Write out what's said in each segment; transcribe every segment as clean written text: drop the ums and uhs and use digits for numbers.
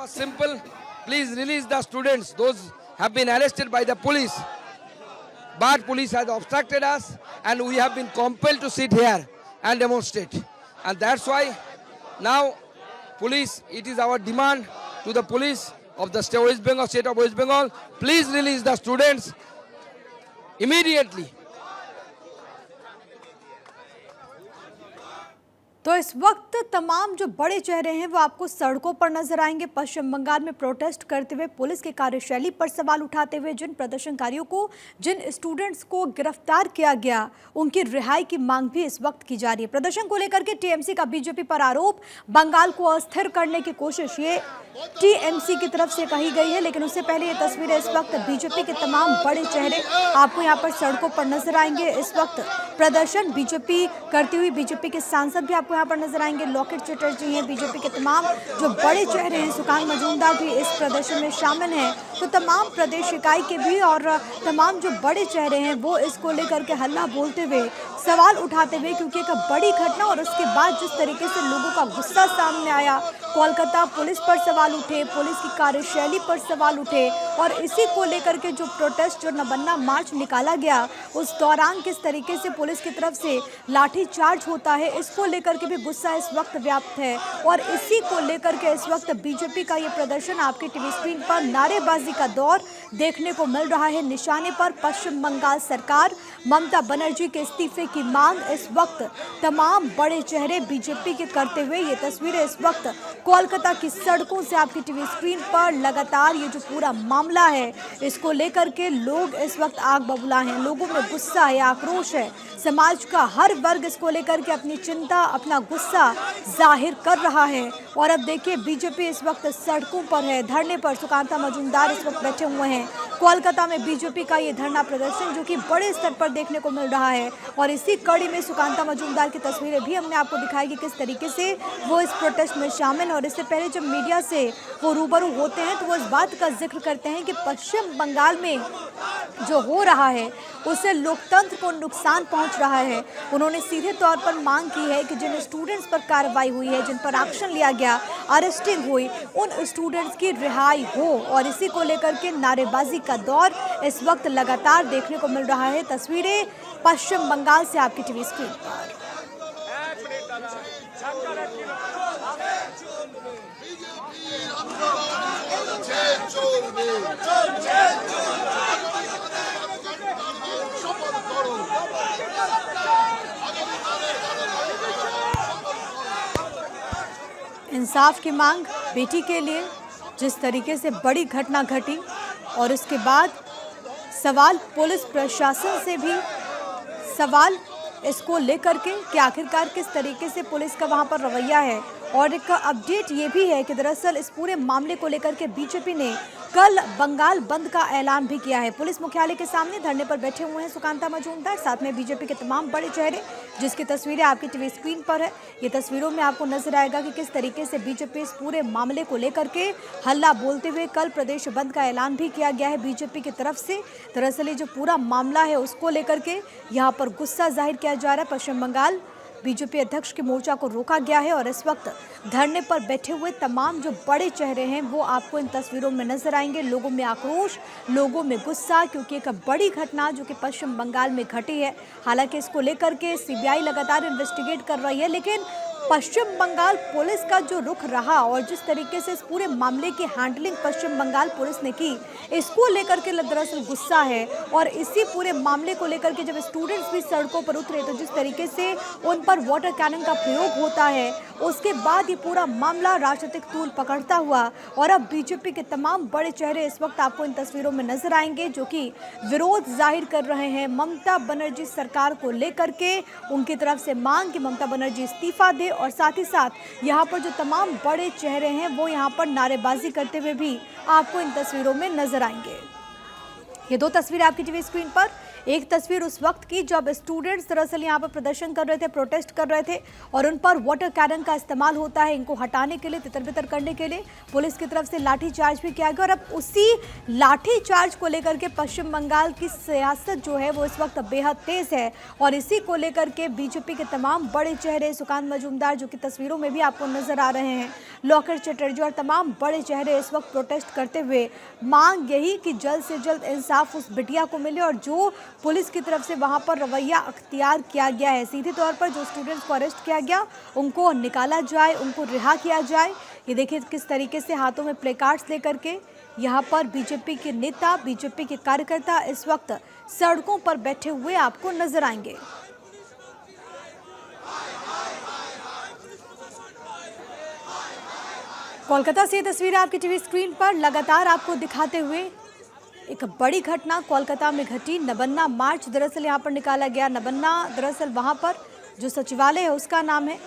was simple. Please release the students. Those have been arrested by the police. But police has obstructed us and we have been compelled to sit here and demonstrate. And that's why now police, it is our demand to the police of the state of West Bengal, please release the students immediately. तो इस वक्त तमाम जो बड़े चेहरे हैं वो आपको सड़कों पर नजर आएंगे। पश्चिम बंगाल में प्रोटेस्ट करते हुए, पुलिस की कार्यशैली पर सवाल उठाते हुए, जिन प्रदर्शनकारियों को, जिन स्टूडेंट्स को गिरफ्तार किया गया, उनकी रिहाई की मांग भी इस वक्त की जा रही है। प्रदर्शन को लेकर के टीएमसी का बीजेपी पर आरोप, बंगाल को अस्थिर करने की कोशिश ये टीएमसी की तरफ से कही गई है। लेकिन उससे पहले ये तस्वीरें, इस वक्त बीजेपी के तमाम बड़े चेहरे आपको यहाँ पर सड़कों पर नजर आएंगे। इस वक्त प्रदर्शन बीजेपी करती हुई, बीजेपी के सांसद भी आपको यहाँ पर नजर आएंगे। लॉकेट चटर्जी हैं, बीजेपी के तमाम जो बड़े चेहरे हैं, सुकांत मजूमदार भी इस प्रदर्शन में शामिल हैं। तो तमाम प्रदेश इकाई के भी और तमाम जो बड़े चेहरे हैं वो इसको लेकर के हल्ला बोलते हुए, सवाल उठाते हुए, क्योंकि एक बड़ी घटना और उसके बाद जिस तरीके से लोगों का गुस्सा सामने आया, कोलकाता पुलिस पर सवाल उठे, पुलिस की कार्यशैली पर सवाल उठे और इसी को लेकर के जो प्रोटेस्ट, जो नबन्ना मार्च निकाला गया, उस दौरान किस तरीके से पुलिस की तरफ से लाठी चार्ज होता है, इसको लेकर के भी गुस्सा इस वक्त व्याप्त है। और इसी को लेकर के इस वक्त बीजेपी का ये प्रदर्शन आपके टीवी स्क्रीन पर नारेबाजी का दौर देखने को मिल रहा है। निशाने पर पश्चिम बंगाल सरकार, ममता बनर्जी के इस्तीफे की मांग इस वक्त तमाम बड़े चेहरे बीजेपी के करते हुए, ये तस्वीरें इस वक्त कोलकाता की सड़कों से आपकी टीवी स्क्रीन पर लगातार ये जो पूरा मामला है, इसको लेकर के लोग इस वक्त आग बबूला हैं। लोगों में गुस्सा है, आक्रोश है। समाज का हर वर्ग इसको लेकर के अपनी चिंता, अपना गुस्सा जाहिर कर रहा है। और अब देखिए, बीजेपी इस वक्त सड़कों पर है, धरने पर सुकांत मजूमदार इस वक्त बैठे हुए हैं। कोलकाता में बीजेपी का ये धरना प्रदर्शन जो कि बड़े स्तर पर देखने को मिल रहा है। और इसी कड़ी में सुकांत मजूमदार की तस्वीरें भी हमने आपको दिखाई कि किस तरीके से वो इस प्रोटेस्ट में शामिल। और इससे पहले जब मीडिया से वो रूबरू होते हैं तो वो इस बात का जिक्र करते हैं कि पश्चिम बंगाल में जो हो रहा है उससे लोकतंत्र को नुकसान पहुंच रहा है। उन्होंने सीधे तौर पर मांग की है कि जिन स्टूडेंट्स पर कार्रवाई हुई है, जिन पर एक्शन लिया गया, अरेस्टिंग हुई, उन स्टूडेंट्स की रिहाई हो। और इसी को लेकर के नारेबाजी का दौर इस वक्त लगातार देखने को मिल रहा है। तस्वीरें पश्चिम बंगाल से आपकी टीवी स्क्रीन पर। इंसाफ की मांग बेटी के लिए, जिस तरीके से बड़ी घटना घटी और उसके बाद सवाल पुलिस प्रशासन से भी, सवाल इसको लेकर के कि आखिरकार किस तरीके से पुलिस का वहां पर रवैया है। और एक अपडेट ये भी है कि दरअसल इस पूरे मामले को लेकर के बीजेपी ने कल बंगाल बंद का ऐलान भी किया है। पुलिस मुख्यालय के सामने धरने पर बैठे हुए हैं सुकांत मजूमदार, साथ में बीजेपी के तमाम बड़े चेहरे, जिसकी तस्वीरें आपकी टीवी स्क्रीन पर है। ये तस्वीरों में आपको नजर आएगा कि किस तरीके से बीजेपी इस पूरे मामले को लेकर के हल्ला बोलते हुए कल प्रदेश बंद का ऐलान भी किया गया है बीजेपी की तरफ से। दरअसल ये जो पूरा मामला है उसको लेकर के यहाँ पर गुस्सा जाहिर किया जा रहा है। पश्चिम बंगाल बीजेपी अध्यक्ष के मोर्चा को रोका गया है और इस वक्त धरने पर बैठे हुए तमाम जो बड़े चेहरे हैं वो आपको इन तस्वीरों में नजर आएंगे। लोगों में आक्रोश, लोगों में गुस्सा, क्योंकि एक बड़ी घटना जो कि पश्चिम बंगाल में घटी है। हालांकि इसको लेकर के सीबीआई लगातार इन्वेस्टिगेट कर रही है, लेकिन पश्चिम बंगाल पुलिस का जो रुख रहा और जिस तरीके से इस पूरे मामले की हैंडलिंग पश्चिम बंगाल पुलिस ने की, इसको लेकर के दरअसल गुस्सा है। और इसी पूरे मामले को लेकर के जब स्टूडेंट्स भी सड़कों पर उतरे तो जिस तरीके से उन पर वाटर कैनन का प्रयोग होता है, उसके बाद ये पूरा मामला राजनीतिक तूल पकड़ता हुआ। और अब बीजेपी के तमाम बड़े चेहरे इस वक्त आपको इन तस्वीरों में नजर आएंगे जो कि विरोध जाहिर कर रहे हैं ममता बनर्जी सरकार को लेकर के। उनकी तरफ से मांग कि ममता बनर्जी इस्तीफा दे और साथ ही साथ यहाँ पर जो तमाम बड़े चेहरे हैं वो यहाँ पर नारेबाजी करते हुए भी आपको इन तस्वीरों में नजर आएंगे। ये दो तस्वीरें आपकी टीवी स्क्रीन पर, एक तस्वीर उस वक्त की जब स्टूडेंट्स दरअसल यहाँ पर प्रदर्शन कर रहे थे, प्रोटेस्ट कर रहे थे और उन पर वाटर कैनन का इस्तेमाल होता है। इनको हटाने के लिए, तितर-बितर करने के लिए पुलिस की तरफ से लाठीचार्ज भी किया गया और अब उसी लाठीचार्ज को लेकर के पश्चिम बंगाल की सियासत जो है वो इस वक्त बेहद तेज है और इसी को लेकर के बीजेपी के तमाम बड़े चेहरे, सुकांत मजूमदार जो कि तस्वीरों में भी आपको नजर आ रहे हैं, लोकेट चटर्जी और तमाम बड़े चेहरे इस वक्त प्रोटेस्ट करते हुए मांग यही कि जल्द से जल्द इंसाफ उस बिटिया को मिले और जो पुलिस की तरफ से वहां पर रवैया अख्तियार किया गया है, सीधे तौर पर जो स्टूडेंट्स को अरेस्ट किया गया उनको निकाला जाए, उनको रिहा किया जाए। ये देखिए किस तरीके से हाथों में प्लेकार्ड्स लेकर के यहाँ पर बीजेपी के नेता, बीजेपी के कार्यकर्ता इस वक्त सड़कों पर बैठे हुए आपको नजर आएंगे। कोलकाता से ये तस्वीरें आपकी टीवी स्क्रीन पर लगातार आपको दिखाते हुए एक बड़ी घटना कोलकाता में घटी। नबन्ना मार्च दरअसल यहाँ पर निकाला गया। नबन्ना दरअसल वहाँ पर जो सचिवालय है उसका नाम है,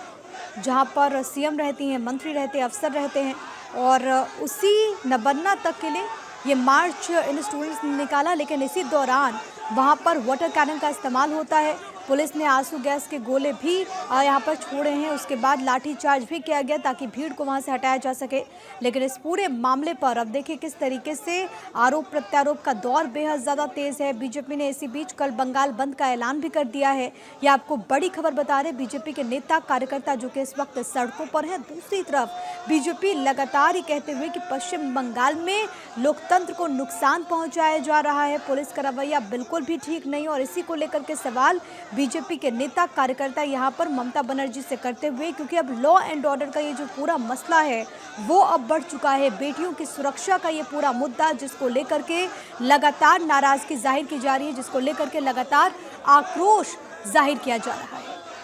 जहाँ पर सीएम रहती हैं, मंत्री रहते हैं, अफसर रहते हैं और उसी नबन्ना तक के लिए ये मार्च इन स्टूडेंट्स ने निकाला। लेकिन इसी दौरान वहाँ पर वाटर कैनन का इस्तेमाल होता है। पुलिस ने आंसू गैस के गोले भी यहाँ पर छोड़े हैं। उसके बाद लाठीचार्ज भी किया गया ताकि भीड़ को वहाँ से हटाया जा सके। लेकिन इस पूरे मामले पर अब देखिए किस तरीके से आरोप प्रत्यारोप का दौर बेहद ज़्यादा तेज़ है। बीजेपी ने इसी बीच कल बंगाल बंद का ऐलान भी कर दिया है। ये आपको बड़ी खबर बता रहे बीजेपी के नेता कार्यकर्ता जो कि इस वक्त सड़कों पर हैं। दूसरी तरफ बीजेपी लगातार ही कहते हुए कि पश्चिम बंगाल में लोकतंत्र को नुकसान पहुँचाया जा रहा है, पुलिस का रवैया बिल्कुल भी ठीक नहीं। और इसी को लेकर के सवाल बीजेपी के नेता कार्यकर्ता यहाँ पर ममता बनर्जी से करते हुए, क्योंकि अब लॉ एंड ऑर्डर का ये जो पूरा मसला है वो अब बढ़ चुका है। बेटियों की सुरक्षा का ये पूरा मुद्दा जिसको लेकर के लगातार नाराजगी जाहिर की जा रही है, जिसको लेकर के लगातार आक्रोश जाहिर किया जा रहा है।